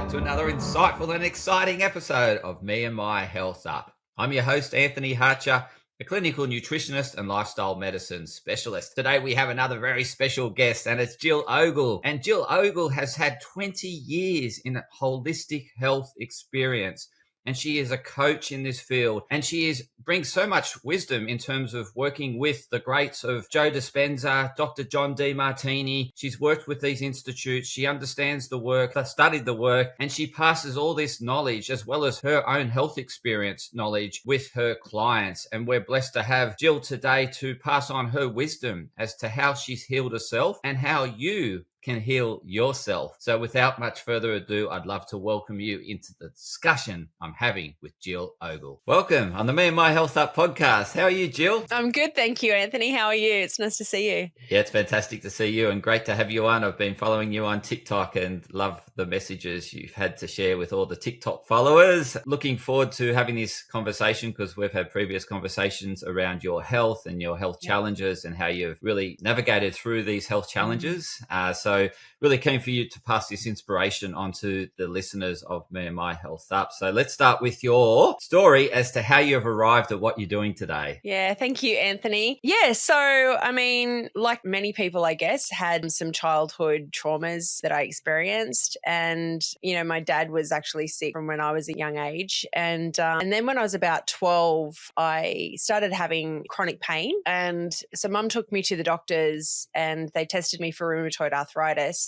to another insightful and exciting episode of Me and My Health Up. I'm your host, Anthony Harcher, a clinical nutritionist and lifestyle medicine specialist. Today we have another very special guest, and it's Jill Ogle. And Jill Ogle has had 20 years in holistic health experience. And she is a coach in this field, and she brings so much wisdom in terms of working with the greats of Joe Dispenza, Dr. John Demartini. She's worked with these institutes. She understands the work, studied the work, and she passes all this knowledge as well as her own health experience knowledge with her clients. And we're blessed to have Jill today to pass on her wisdom as to how she's healed herself and how you can heal yourself. So without much further ado, I'd love to welcome you into the discussion I'm having with Jill Ogle. Welcome on the Me and My Health Up podcast. How are you, Jill? I'm good, thank you, Anthony. How are you? It's nice to see you. Yeah, it's fantastic to see you and great to have you on. I've been following you on TikTok and love the messages you've had to share with all the TikTok followers. Looking forward to having this conversation because we've had previous conversations around your health and your health challenges and how you've really navigated through these health challenges. So really keen for you to pass this inspiration onto the listeners of Me and My Health Up. So let's start with your story as to how you've arrived at what you're doing today. Yeah, thank you, Anthony. Yeah, so I mean, like many people, I guess, had some childhood traumas that I experienced. And, you know, my dad was actually sick from when I was a young age. And then when I was about 12, I started having chronic pain. And so mum took me to the doctors and they tested me for rheumatoid arthritis,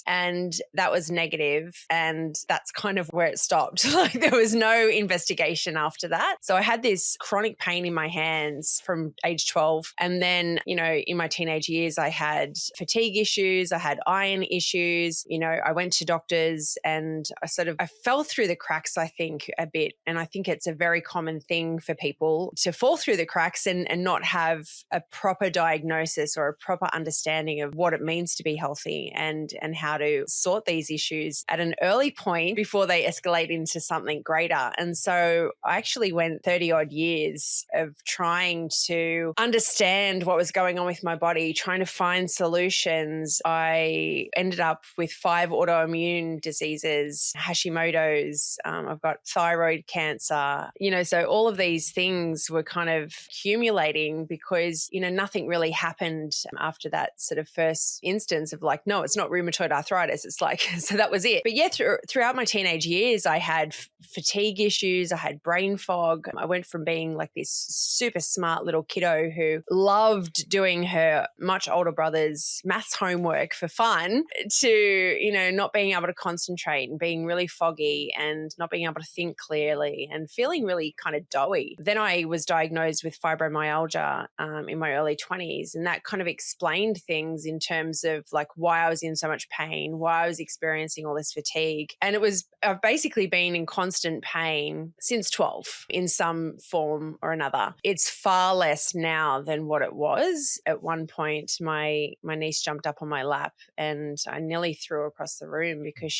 and that was negative, and that's kind of where it stopped. Like there was no investigation after that. So I had this chronic pain in my hands from age 12, and then, you know, in my teenage years I had fatigue issues, I had iron issues, you know, I went to doctors and I fell through the cracks, I think, a bit. And I think it's a very common thing for people to fall through the cracks and not have a proper diagnosis or a proper understanding of what it means to be healthy and how to sort these issues at an early point before they escalate into something greater. And so I actually went 30 odd years of trying to understand what was going on with my body, trying to find solutions. I ended up with 5 autoimmune diseases, Hashimoto's, I've got thyroid cancer, you know, so all of these things were kind of accumulating because, you know, nothing really happened after that sort of first instance of like, no, it's not rheumatoid arthritis. It's like, so that was it. But yeah, throughout my teenage years, I had fatigue issues. I had brain fog. I went from being like this super smart little kiddo who loved doing her much older brother's maths homework for fun to, you know, not being able to concentrate and being really foggy and not being able to think clearly and feeling really kind of doughy. Then I was diagnosed with fibromyalgia in my early 20s, and that kind of explained things in terms of like why I was in so much pain, why I was experiencing all this fatigue. And I've basically been in constant pain since 12 in some form or another. It's far less now than what it was. At one point, my niece jumped up on my lap and I nearly threw her across the room because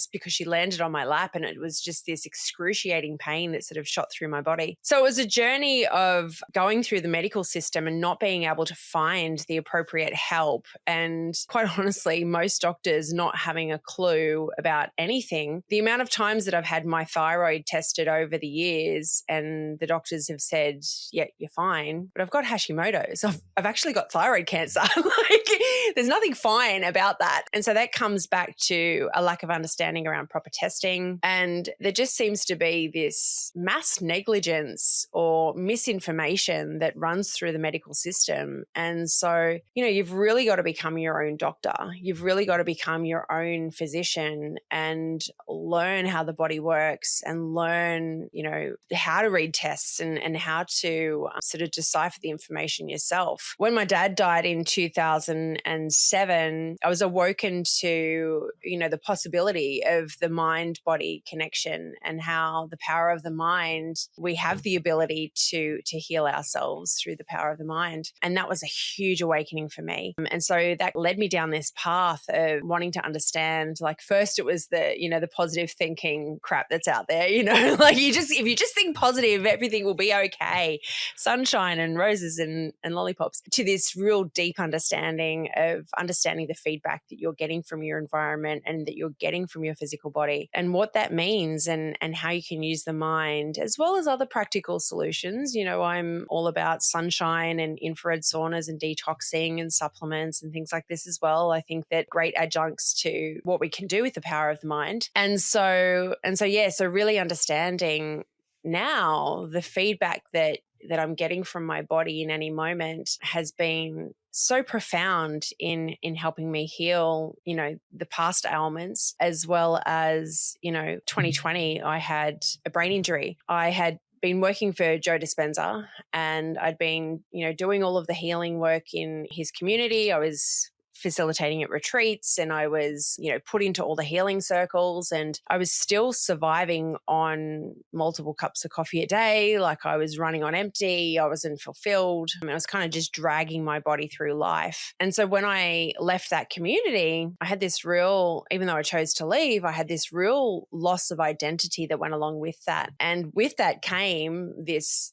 because she landed on my lap, and it was just this excruciating pain that sort of shot through my body. So it was a journey of going through the medical system and not being able to find the appropriate help. And quite honestly, most doctors not having a clue about anything. The amount of times that I've had my thyroid tested over the years and the doctors have said, yeah, you're fine, but I've got Hashimoto's. I've actually got thyroid cancer. Like there's nothing fine about that. And so that comes back to a lack of understanding around proper testing. And there just seems to be this mass negligence or misinformation that runs through the medical system. And so, you know, you've really got to become your own doctor. You've really got to become your own physician and learn how the body works and learn, you know, how to read tests and how to sort of decipher the information yourself. When my dad died in 2007, I was awoken to, you know, the possibility of the mind-body connection and how the power of the mind, we have the ability to heal ourselves through the power of the mind. And that was a huge awakening for me. And so that led me down this path of wanting to understand, like first it was the, you know, the positive thinking crap that's out there, you know, like if you just think positive, everything will be okay. Sunshine and roses and lollipops, to this real deep understanding of understanding the feedback that you're getting from your environment and that you're getting getting from your physical body and what that means and how you can use the mind as well as other practical solutions. I'm all about sunshine and infrared saunas and detoxing and supplements and things like this as well. I think that great adjuncts to what we can do with the power of the mind. So really understanding now the feedback that I'm getting from my body in any moment has been so profound in helping me heal, the past ailments, as well as, 2020, I had a brain injury. I had been working for Joe Dispenza and I'd been, doing all of the healing work in his community. I was facilitating at retreats and I was, put into all the healing circles, and I was still surviving on multiple cups of coffee a day. Like I was running on empty. I wasn't fulfilled. I was kind of just dragging my body through life. And so when I left that community, I had this real, even though I chose to leave, I had this real loss of identity that went along with that. And with that came this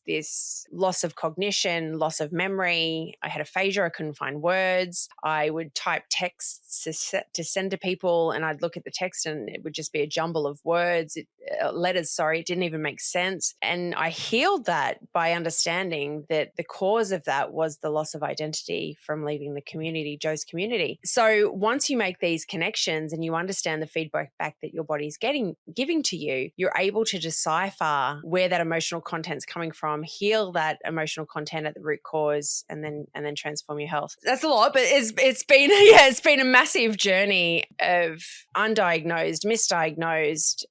loss of cognition, loss of memory. I had aphasia. I couldn't find words. I would type texts to send to people and I'd look at the text and it would just be a jumble of words, letters, it didn't even make sense. And I healed that by understanding that the cause of that was the loss of identity from leaving the community, Joe's community. So once you make these connections and you understand the feedback back that your body's giving to you, you're able to decipher where that emotional content's coming from, heal that emotional content at the root cause, and then transform your health. That's a lot, but it's been a massive journey of undiagnosed, misdiagnosed,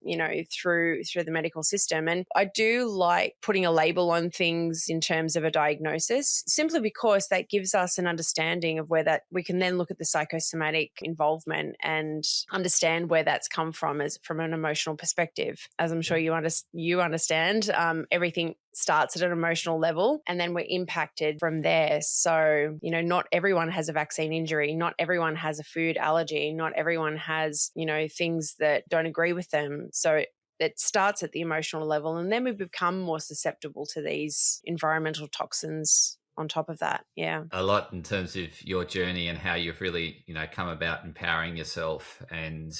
through the medical system. And I do like putting a label on things in terms of a diagnosis, simply because that gives us an understanding of where that we can then look at the psychosomatic involvement and understand where that's come from from an emotional perspective. As I'm sure you understand, everything starts at an emotional level and then we're impacted from there. So, not everyone has a vaccine injury. Not everyone has a food allergy. Not everyone has, things that don't agree with them. So it starts at the emotional level and then we become more susceptible to these environmental toxins on top of that. Yeah. A lot in terms of your journey and how you've really, come about empowering yourself and,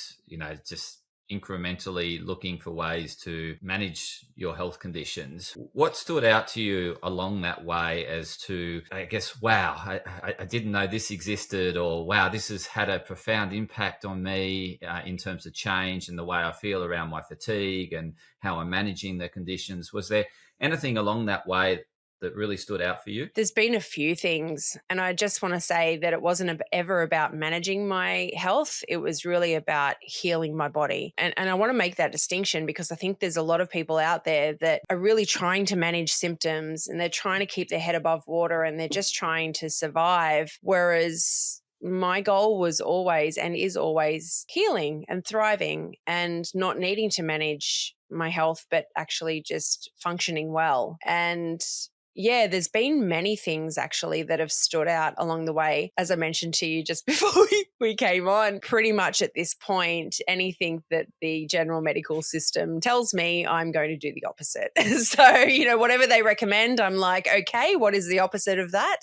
just incrementally looking for ways to manage your health conditions. What stood out to you along that way as to, I guess, wow, I didn't know this existed, or wow, this has had a profound impact on me in terms of change and the way I feel around my fatigue and how I'm managing the conditions? Was there anything along that way that really stood out for you? There's been a few things, and I just want to say that it wasn't ever about managing my health. It was really about healing my body. And I want to make that distinction because I think there's a lot of people out there that are really trying to manage symptoms and they're trying to keep their head above water and they're just trying to survive. Whereas my goal was always and is always healing and thriving and not needing to manage my health, but actually just functioning well. And yeah, there's been many things actually that have stood out along the way. As I mentioned to you just before we came on, pretty much at this point, anything that the general medical system tells me, I'm going to do the opposite. So, whatever they recommend, I'm like, okay, what is the opposite of that?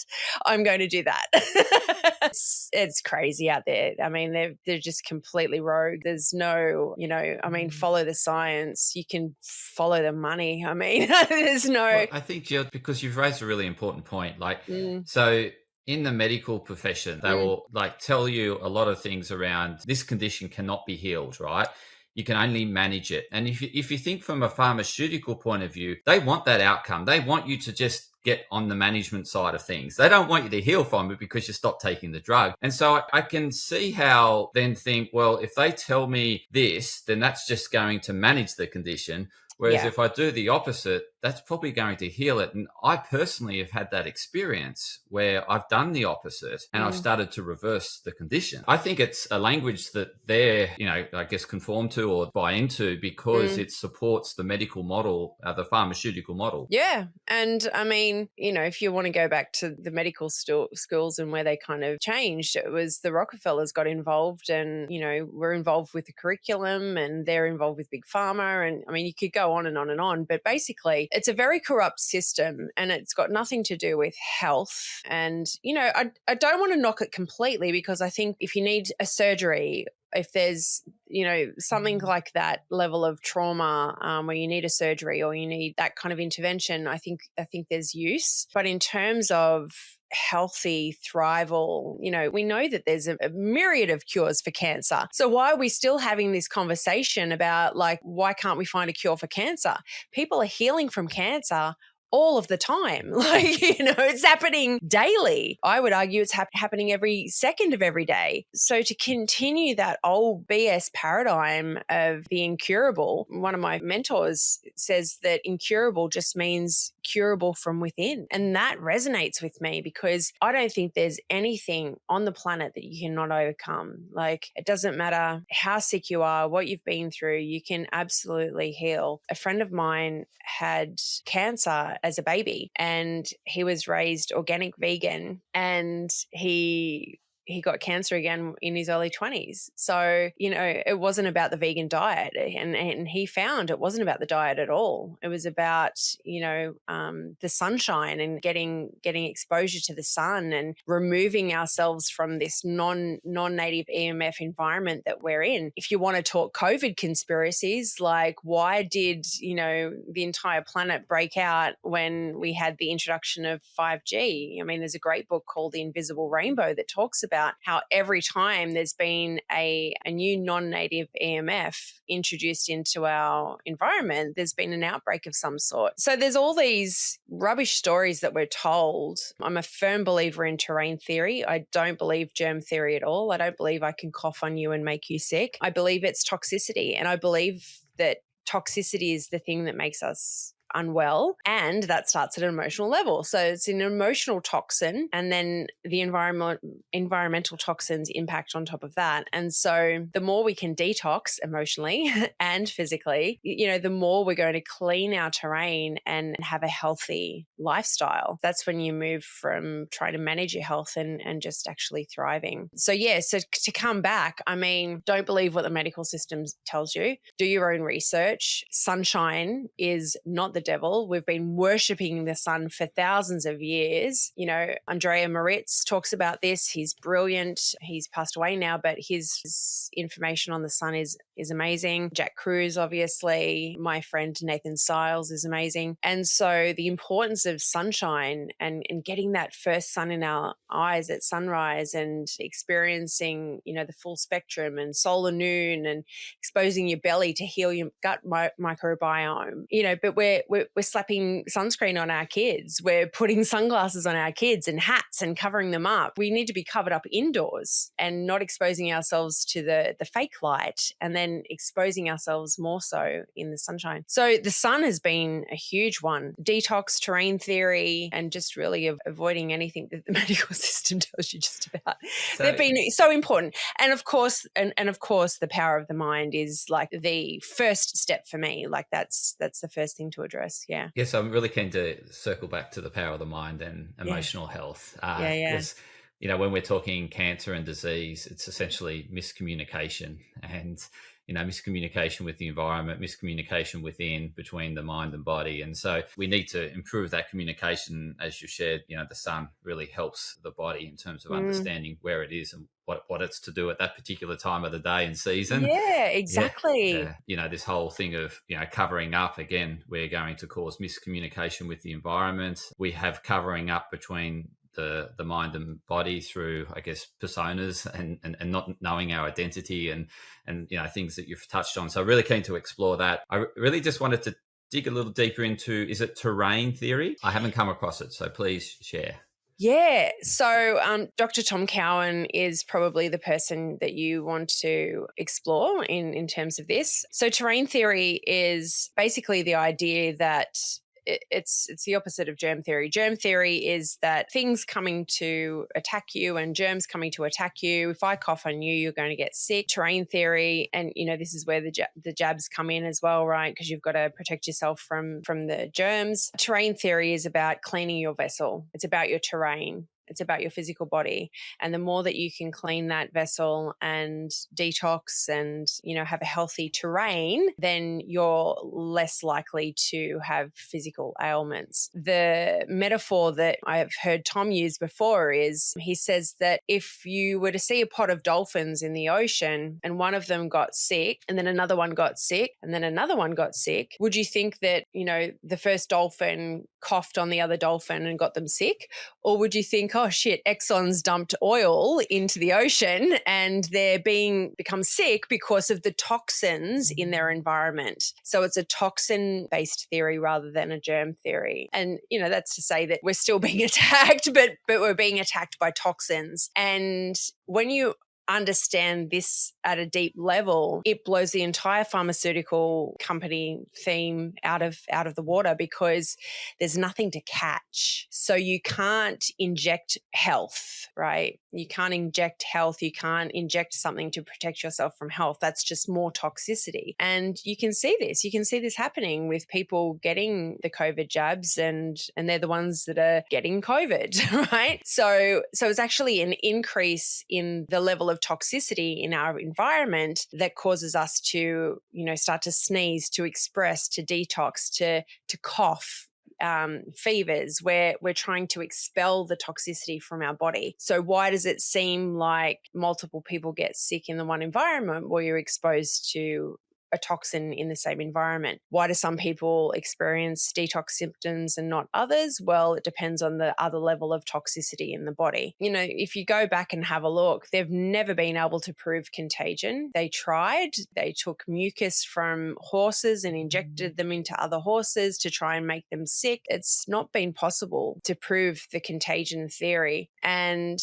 I'm going to do that. It's crazy out there. I mean, they're just completely rogue. There's no, follow the science. You can follow the money. I mean, there's no... Well, I think, Jill, because you've raised a really important point. So in the medical profession, they will tell you a lot of things around this condition cannot be healed, right? You can only manage it. And if you think from a pharmaceutical point of view, they want that outcome. They want you to just get on the management side of things. They don't want you to heal from it because you stop taking the drug. And so I can see how then think, well, if they tell me this, then that's just going to manage the condition. Whereas if I do the opposite, that's probably going to heal it. And I personally have had that experience where I've done the opposite and I've started to reverse the condition. I think it's a language that they're, I guess, conform to or buy into because it supports the medical model, the pharmaceutical model. Yeah. And I mean, if you want to go back to the medical schools and where they kind of changed, it was the Rockefellers got involved and, were involved with the curriculum and they're involved with Big Pharma. And I mean, you could go on and on and on, but basically it's a very corrupt system and it's got nothing to do with health. And, I don't want to knock it completely because I think if you need a surgery if there's, something like that level of trauma where you need a surgery or you need that kind of intervention, I think there's use. But in terms of healthy thrival, we know that there's a myriad of cures for cancer. So why are we still having this conversation about why can't we find a cure for cancer? People are healing from cancer all of the time. It's happening daily. I would argue it's happening every second of every day. So to continue that old BS paradigm of the incurable, one of my mentors says that incurable just means curable from within. And that resonates with me because I don't think there's anything on the planet that you cannot overcome. It doesn't matter how sick you are, what you've been through, you can absolutely heal. A friend of mine had cancer as a baby and he was raised organic vegan, and he got cancer again in his early 20s. So, it wasn't about the vegan diet. And he found it wasn't about the diet at all. It was about, the sunshine and getting exposure to the sun and removing ourselves from this non-native EMF environment that we're in. If you want to talk COVID conspiracies, why did, the entire planet break out when we had the introduction of 5G? I mean, there's a great book called The Invisible Rainbow that talks about how every time there's been a new non-native EMF introduced into our environment, there's been an outbreak of some sort. So there's all these rubbish stories that we're told. I'm a firm believer in terrain theory. I don't believe germ theory at all. I don't believe I can cough on you and make you sick. I believe it's toxicity, and I believe that toxicity is the thing that makes us unwell, and that starts at an emotional level. So it's an emotional toxin, and then the environmental toxins impact on top of that. And so the more we can detox emotionally and physically, the more we're going to clean our terrain and have a healthy lifestyle. That's when you move from trying to manage your health and just actually thriving. So so to come back, I mean, don't believe what the medical system tells you. Do your own research. Sunshine is not the devil. We've been worshipping the sun for thousands of years. Andrea Moritz talks about this. He's brilliant. He's passed away now, but his information on the sun is amazing. Jack Cruz, obviously. My friend Nathan Siles is amazing. And so the importance of sunshine and getting that first sun in our eyes at sunrise and experiencing, the full spectrum and solar noon and exposing your belly to heal your gut microbiome, but we're slapping sunscreen on our kids. We're putting sunglasses on our kids and hats and covering them up. We need to be covered up indoors and not exposing ourselves to the fake light, and then exposing ourselves more so in the sunshine. So the sun has been a huge one. Detox, terrain theory, and just really avoiding anything that the medical system tells you just about. They've been so important. And of course, the power of the mind is the first step for me. That's the first thing to address. Yeah. Yes, I'm really keen to circle back to the power of the mind and emotional health. Because, when we're talking cancer and disease, it's essentially miscommunication and, miscommunication with the environment, miscommunication between the mind and body. And so we need to improve that communication. As you shared, the sun really helps the body in terms of understanding where it is and what it's to do at that particular time of the day and season. Yeah, exactly. This whole thing of, covering up, again, we're going to cause miscommunication with the environment. We have covering up between the mind and body through, I guess, personas and not knowing our identity and things that you've touched on. So really keen to explore that. I really just wanted to dig a little deeper into, is it terrain theory? I haven't come across it, so please share. Yeah. So Dr. Tom Cowan is probably the person that you want to explore in terms of this. So terrain theory is basically the idea that it's the opposite of germ theory. Germ theory is that things coming to attack you and germs coming to attack you. If I cough on you, you're going to get sick. Terrain theory, and this is where the jabs come in as well, right? Because you've got to protect yourself from the germs. Terrain theory is about cleaning your vessel. It's about your terrain. It's about your physical body. And the more that you can clean that vessel and detox and, have a healthy terrain, then you're less likely to have physical ailments. The metaphor that I've heard Tom use before is he says that if you were to see a pot of dolphins in the ocean and one of them got sick and then another one got sick and then another one got sick, would you think that, the first dolphin coughed on the other dolphin and got them sick? Or would you think, oh shit, Exxon's dumped oil into the ocean and they're become sick because of the toxins in their environment? So it's a toxin-based theory rather than a germ theory. And, that's to say that we're still being attacked, but we're being attacked by toxins. And when you understand this at a deep level, it blows the entire pharmaceutical company theme out of the water, because there's nothing to catch. So you can't inject health, right? You can't inject health. You can't inject something to protect yourself from health. That's just more toxicity. And you can see this. You can see this happening with people getting the COVID jabs, and they're the ones that are getting COVID, right? So it's actually an increase in the level of toxicity in our environment that causes us to, start to sneeze, to express, to detox, to cough, fevers, where we're trying to expel the toxicity from our body. So why does it seem like multiple people get sick in the one environment where you're exposed to a toxin in the same environment? Why do some people experience detox symptoms and not others? Well, it depends on the other level of toxicity in the body. If you go back and have a look, they've never been able to prove contagion. They tried. They took mucus from horses and injected them into other horses to try and make them sick. It's not been possible to prove the contagion theory. And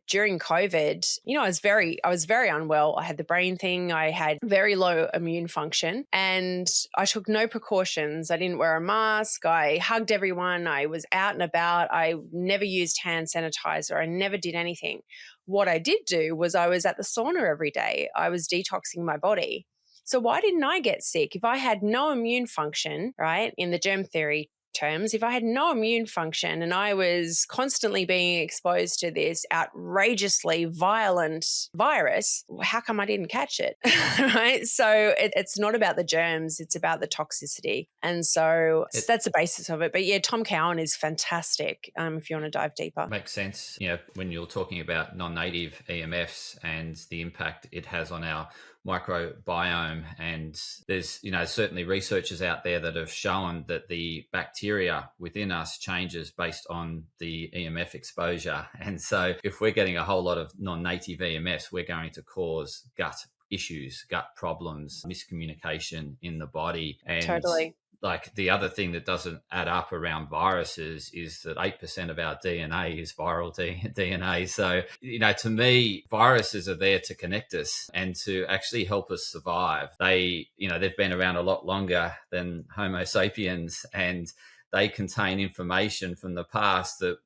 during COVID, I was very unwell. I had the brain thing. I had very low immune function, and I took no precautions. I didn't wear a mask. I hugged everyone. I was out and about. I never used hand sanitizer. I never did anything. What I did do was I was at the sauna every day. I was detoxing my body. So why didn't I get sick? If I had no immune function, right, in the germ theory terms, if I had no immune function and I was constantly being exposed to this outrageously violent virus, how come I didn't catch it? Right? So it's not about the germs, it's about the toxicity. And so that's the basis of it. But yeah, Tom Cowan is fantastic if you want to dive deeper. Makes sense. When you're talking about non-native EMFs and the impact it has on our microbiome, and there's certainly researchers out there that have shown that the bacteria within us changes based on the EMF exposure. And so if we're getting a whole lot of non-native EMFs, we're going to cause gut issues, gut problems, miscommunication in the body. And totally. Like the other thing that doesn't add up around viruses is that 8% of our DNA is viral DNA. So, to me, viruses are there to connect us and to actually help us survive. They've been around a lot longer than Homo sapiens, and they contain information from the past that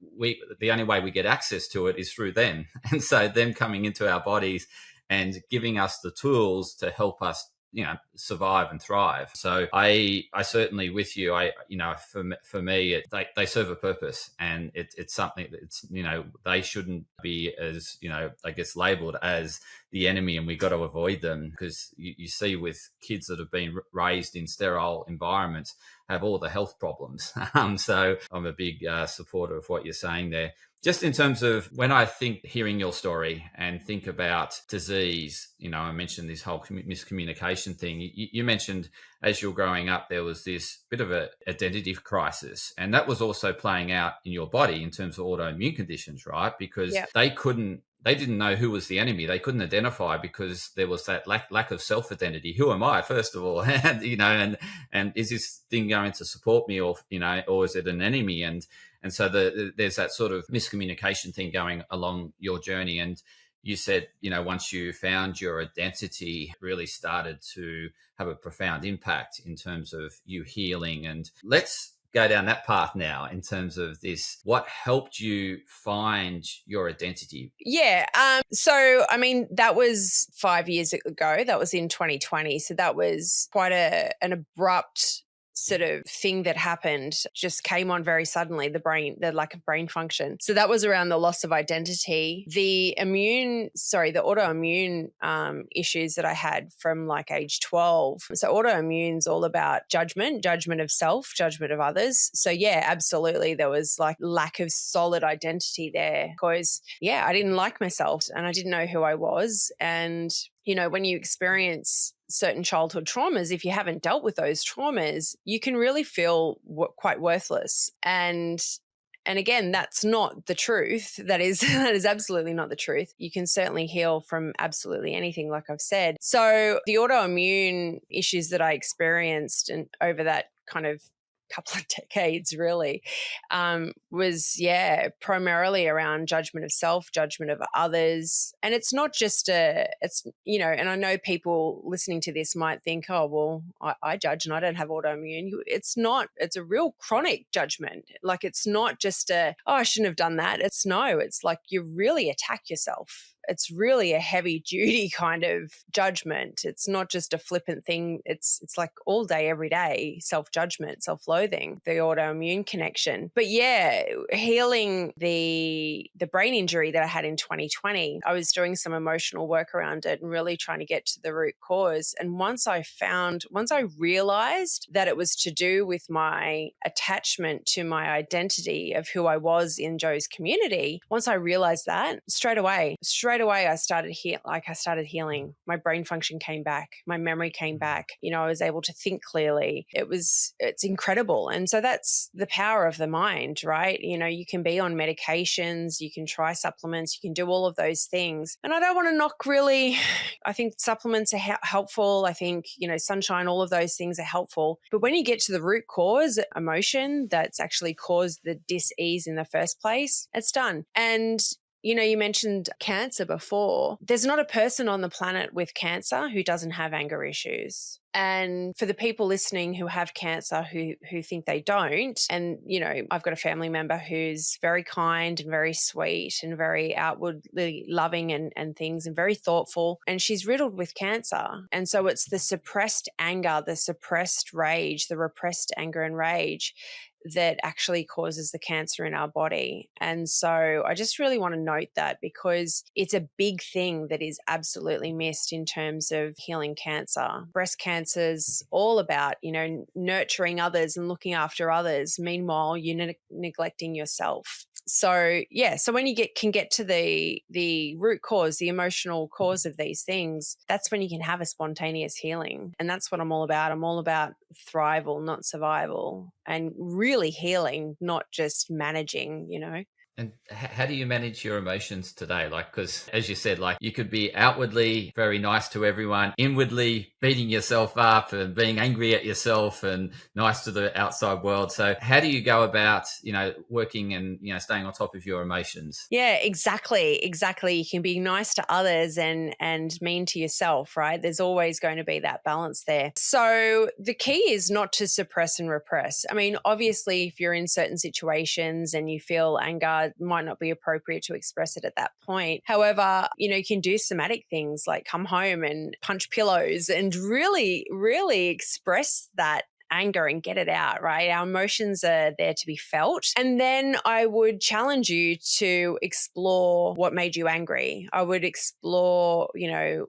the only way we get access to it is through them. And so them coming into our bodies and giving us the tools to help us survive and thrive. So I certainly with you. For me, they serve a purpose, and it's something that's they shouldn't be as I guess labeled as the enemy, and we got to avoid them, because you see with kids that have been raised in sterile environments have all the health problems. So I'm a big supporter of what you're saying there. Just in terms of when I think hearing your story and think about disease, I mentioned this whole miscommunication thing. You mentioned as you're growing up, there was this bit of an identity crisis, and that was also playing out in your body in terms of autoimmune conditions, right? Because they didn't know who was the enemy. They couldn't identify because there was that lack of self-identity. Who am I, first of all? And is this thing going to support me, or is it an enemy? And so there's that sort of miscommunication thing going along your journey. And you said, once you found your identity, really started to have a profound impact in terms of you healing. And let's go down that path now in terms of this. What helped you find your identity? Yeah. So, that was 5 years ago. That was in 2020. So that was quite an abrupt sort of thing that happened just came on very suddenly, the lack of brain function. So that was around the loss of identity. The autoimmune issues that I had from like age 12. So autoimmune's all about judgment of self, judgment of others. So yeah, absolutely. There was like lack of solid identity there because I didn't like myself and I didn't know who I was. And when you experience certain childhood traumas, if you haven't dealt with those traumas, you can really feel quite worthless. And again, that's not the truth. That is absolutely not the truth. You can certainly heal from absolutely anything, like I've said. So the autoimmune issues that I experienced and over that kind of couple of decades really was primarily around judgment of self, judgment of others. And it's not just and I know people listening to this might think, oh well, I judge and I don't have autoimmune. It's a real chronic judgment. Like it's not just I shouldn't have done that. It's like you really attack yourself. It's really a heavy duty kind of judgment. It's not just a flippant thing. It's like all day, every day, self-judgment, self-loathing, the autoimmune connection. But healing the brain injury that I had in 2020, I was doing some emotional work around it and really trying to get to the root cause. And once I realized that it was to do with my attachment to my identity of who I was in Joe's community, once I realized that, straight away I started healing. My brain function came back. My memory came back. I was able to think clearly. It's incredible. And so that's the power of the mind, right? You can be on medications, you can try supplements, you can do all of those things. And I don't want to knock really, I think supplements are helpful. I think, sunshine, all of those things are helpful. But when you get to the root cause, emotion that's actually caused the dis-ease in the first place, it's done. And you mentioned cancer before. There's not a person on the planet with cancer who doesn't have anger issues. And for the people listening who have cancer who think they don't, and, I've got a family member who's very kind and very sweet and very outwardly loving and things and very thoughtful, and she's riddled with cancer. And so it's the suppressed anger, the suppressed rage, the repressed anger and rage that actually causes the cancer in our body. And so I just really want to note that because it's a big thing that is absolutely missed in terms of healing cancer. Breast cancer's all about, nurturing others and looking after others. Meanwhile, you're neglecting yourself. So when you can get to the root cause, the emotional cause of these things, that's when you can have a spontaneous healing. And that's what I'm all about. I'm all about thrival, not survival, and really healing, not just managing, And how do you manage your emotions today? Like, because as you said, like you could be outwardly very nice to everyone, inwardly beating yourself up and being angry at yourself and nice to the outside world. So how do you go about, working and, staying on top of your emotions? Yeah, exactly. You can be nice to others and mean to yourself, right? There's always going to be that balance there. So the key is not to suppress and repress. I mean, obviously, if you're in certain situations and you feel anger, might not be appropriate to express it at that point. However, you can do somatic things like come home and punch pillows and really, really express that anger and get it out, right? Our emotions are there to be felt. And then I would challenge you to explore what made you angry. I would explore,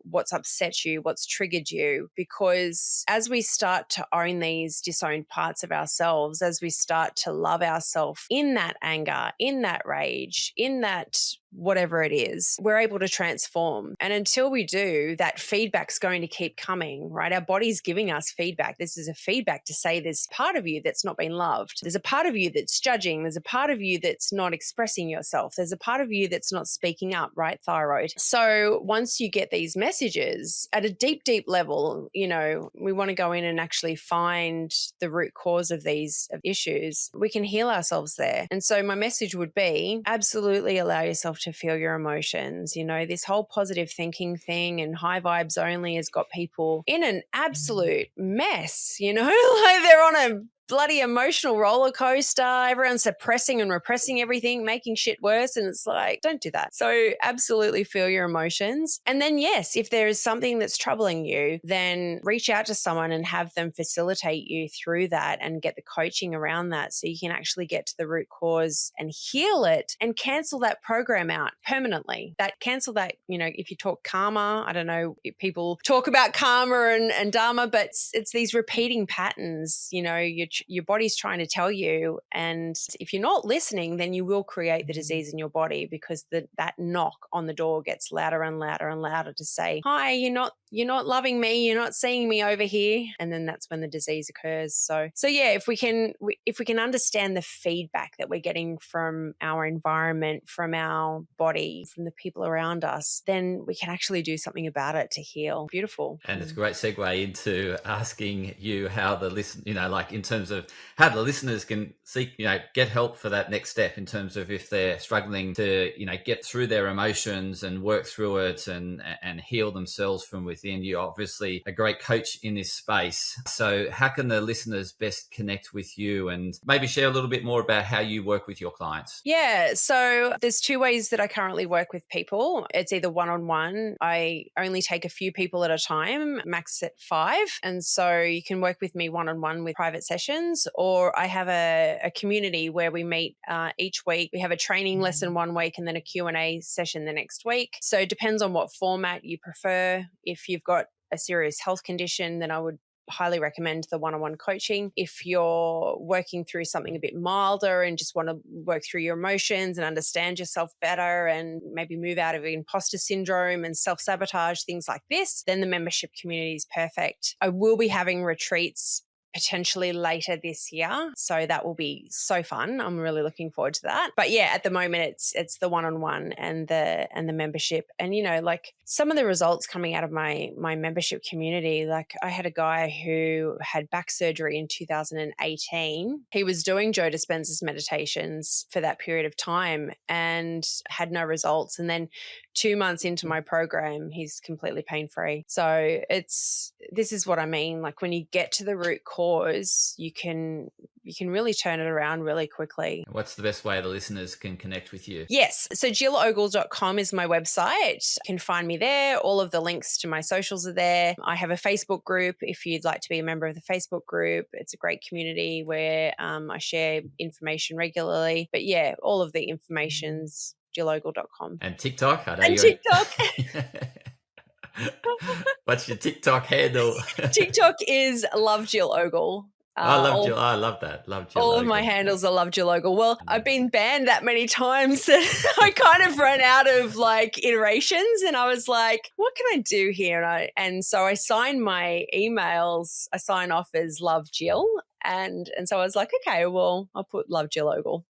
what's upset you, what's triggered you, because as we start to own these disowned parts of ourselves, as we start to love ourselves in that anger, in that rage, in that whatever it is, we're able to transform. And until we do, that feedback's going to keep coming, right? Our body's giving us feedback. This is a feedback to say there's part of you that's not been loved. There's a part of you that's judging. There's a part of you that's not expressing yourself. There's a part of you that's not speaking up, right? Thyroid. So once you get these messages at a deep, deep level, we want to go in and actually find the root cause of these issues. We can heal ourselves there. And so my message would be absolutely allow yourself to feel your emotions. This whole positive thinking thing and high vibes only has got people in an absolute mess, like they're on a bloody emotional roller coaster. Everyone's suppressing and repressing everything, making shit worse. And it's like, don't do that. So absolutely feel your emotions. And then, yes, if there is something that's troubling you, then reach out to someone and have them facilitate you through that and get the coaching around that so you can actually get to the root cause and heal it and cancel that program out permanently. Cancel that, if you talk karma, I don't know if people talk about karma and dharma, but it's these repeating patterns, your body's trying to tell you. And if you're not listening, then you will create the disease in your body, because that knock on the door gets louder and louder and louder to say, hi, you're not loving me, you're not seeing me over here. And then that's when the disease occurs. So yeah, if we can understand the feedback that we're getting from our environment, from our body, from the people around us, then we can actually do something about it to heal. Beautiful. And it's a great segue into asking you how the like in terms of how the listeners can seek, get help for that next step, in terms of if they're struggling to, get through their emotions and work through it and heal themselves from within. You're obviously a great coach in this space. So how can the listeners best connect with you, and maybe share a little bit more about how you work with your clients? Yeah. So there's two ways that I currently work with people. It's either one-on-one. I only take a few people at a time, max at 5. And so you can work with me one-on-one with private sessions, or I have a community where we meet each week. We have a training lesson one week and then a Q&A session the next week. So it depends on what format you prefer. If you've got a serious health condition, then I would highly recommend the one-on-one coaching. If you're working through something a bit milder and just want to work through your emotions and understand yourself better and maybe move out of imposter syndrome and self-sabotage, things like this, then the membership community is perfect. I will be having retreats potentially later this year, so that will be so fun. I'm really looking forward to that. But yeah, at the moment it's the one-on-one and the membership. And like some of the results coming out of my membership community, like I had a guy who had back surgery in 2018. He was doing Joe Dispenza's meditations for that period of time and had no results. And then 2 months into my program, he's completely pain-free. So this is what I mean. Like when you get to the root cause, you can really turn it around really quickly. What's the best way the listeners can connect with you? Yes. So jillogle.com is my website. You can find me there. All of the links to my socials are there. I have a Facebook group if you'd like to be a member of the Facebook group. It's a great community where I share information regularly. But yeah, all of the information's jillogle.com. And TikTok? TikTok. What's your TikTok handle? TikTok is Love Jill Ogle. I love Jill. I love that. Love Jill. All of my handles are Love Jill Ogle. Well, I've been banned that many times that I kind of ran out of like iterations, and I was like, what can I do here? And so I sign my emails. I sign off as Love Jill. And so I was like, okay, well, I'll put Love Jill Ogle.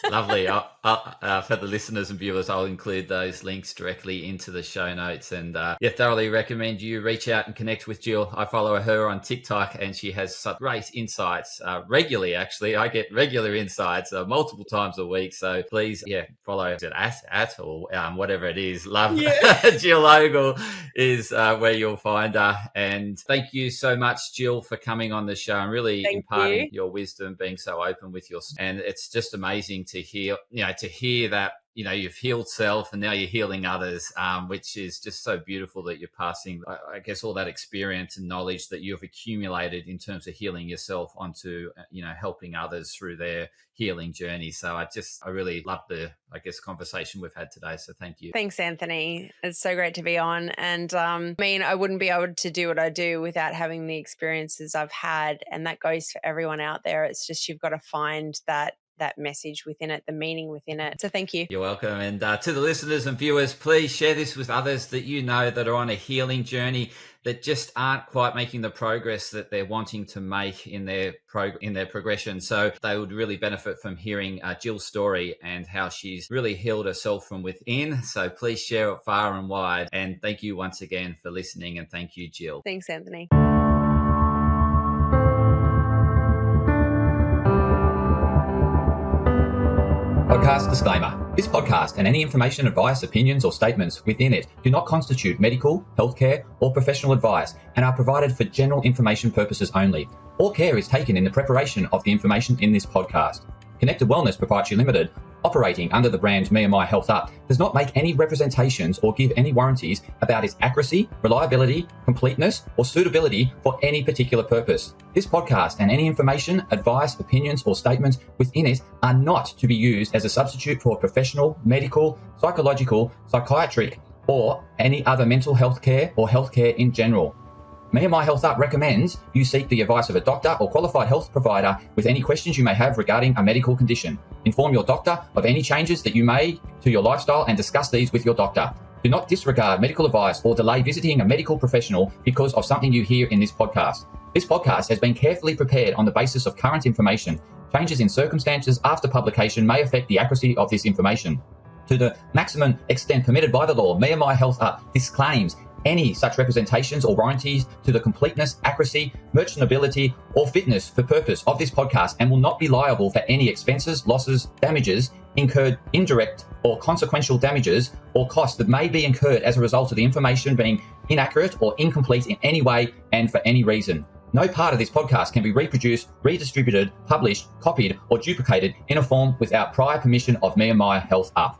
Lovely. For the listeners and viewers, I'll include those links directly into the show notes. And thoroughly recommend you reach out and connect with Jill. I follow her on TikTok, and she has such great insights regularly. Actually, I get regular insights multiple times a week. So please, follow it at or whatever it is. Love Jill Ogle is where you'll find her. And thank you so much, Jill, for coming on the show and really imparting your wisdom, being so open with your, and it's just amazing to hear that you've healed self and now you're healing others, which is just so beautiful that you're passing, I guess, all that experience and knowledge that you've accumulated in terms of healing yourself onto helping others through their healing journey. So I really love the conversation we've had today. So thank you. Thanks, Anthony. It's so great to be on. And I wouldn't be able to do what I do without having the experiences I've had. And that goes for everyone out there. It's just you've got to find that message within it, the meaning within it. So thank you. You're welcome. And to the listeners and viewers, please share this with others that you know that are on a healing journey, that just aren't quite making the progress that they're wanting to make in their progression. So they would really benefit from hearing Jill's story and how she's really healed herself from within. So please share it far and wide. And thank you once again for listening. And thank you, Jill. Thanks, Anthony. Podcast disclaimer. This podcast and any information, advice, opinions, or statements within it do not constitute medical, healthcare, or professional advice and are provided for general information purposes only. All care is taken in the preparation of the information in this podcast. Connected Wellness Proprietary Limited, operating under the brand me&my Health Up, does not make any representations or give any warranties about its accuracy, reliability, completeness, or suitability for any particular purpose. This podcast and any information, advice, opinions, or statements within it are not to be used as a substitute for professional, medical, psychological, psychiatric, or any other mental health care or healthcare in general. me&my Health Up recommends you seek the advice of a doctor or qualified health provider with any questions you may have regarding a medical condition. Inform your doctor of any changes that you may to your lifestyle and discuss these with your doctor. Do not disregard medical advice or delay visiting a medical professional because of something you hear in this podcast. This podcast has been carefully prepared on the basis of current information. Changes in circumstances after publication may affect the accuracy of this information. To the maximum extent permitted by the law, me&my Health Up disclaims any such representations or warranties to the completeness, accuracy, merchantability, or fitness for purpose of this podcast and will not be liable for any expenses, losses, damages incurred, indirect or consequential damages or costs that may be incurred as a result of the information being inaccurate or incomplete in any way and for any reason. No part of this podcast can be reproduced, redistributed, published, copied, or duplicated in a form without prior permission of me&my Health Up.